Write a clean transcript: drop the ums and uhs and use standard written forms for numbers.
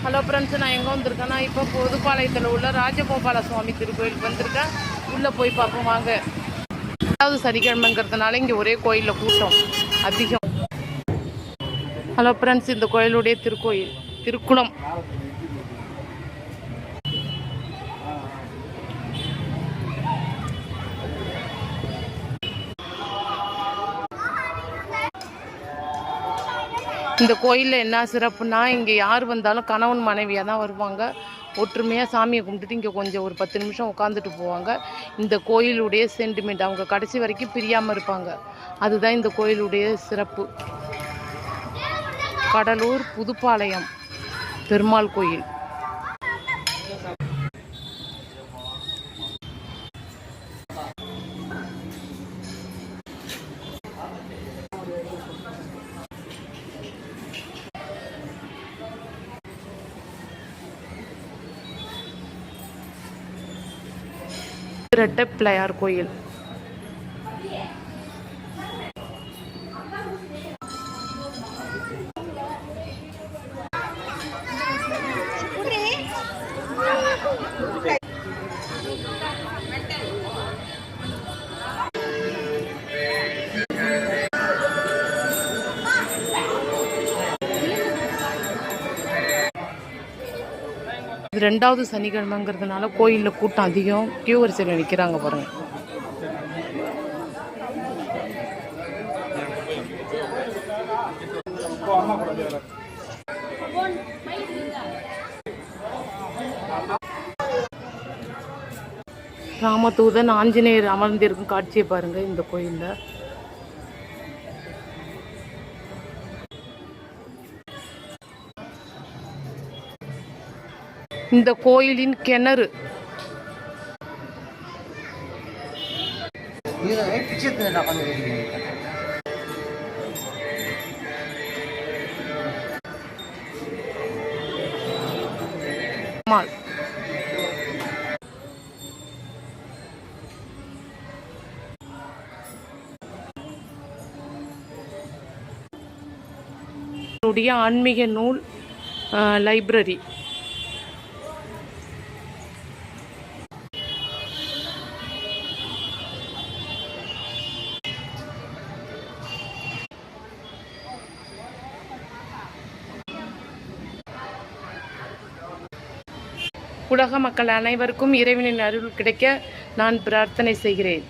Hello friends, நான் எங்கே வந்திருக்கேன்னா இப்போ புதுப்பாளையத்தில் உள்ள ராஜகோபால சுவாமி திருக்கோயிலுக்கு வந்திருக்கேன். உள்ளே போய் பார்ப்போம் வாங்க. 2வது சனிக்கிழமைங்கிறதுனால இங்கே ஒரே கோயிலில் கூட்டம் அதிகம். ஹலோ ஃப்ரெண்ட்ஸ், இந்த கோயிலுடைய திருக்கோயில் திருக்குளம். இந்த கோயிலில் என்ன சிறப்புனா, இங்கே யார் வந்தாலும் கணவன் மனைவியாக தான் வருவாங்க. ஒற்றுமையாக சாமியை கும்பிட்டுட்டு இங்கே கொஞ்சம் ஒரு 10 நிமிஷம் உட்காந்துட்டு போவாங்க. இந்த கோயிலுடைய சென்டிமெண்ட், அவங்க கடைசி வரைக்கும் பிரியாமல் இருப்பாங்க. அதுதான் இந்த கோயிலுடைய சிறப்பு. கடலூர் புதுப்பாளையம் பெருமாள் கோயில். இரட்டை பிள்ளையார் கோயில். இது 2வது சனிக்கிழமைங்கிறதுனால கோயிலில் கூட்டம் அதிகம். கியூ வரிசையில் நிற்கிறாங்க பாருங்க. ராமதூதன் ஆஞ்சநேயர் அமர்ந்திருக்கும் காட்சியை பாருங்க இந்த கோயிலில். இந்த கோயிலின் கிணறு ஆன்மீக நூல் லைப்ரரி. உலக மக்கள் அனைவருக்கும் இறைவனின் அருள் கிடைக்க நான் பிரார்த்தனை செய்கிறேன்.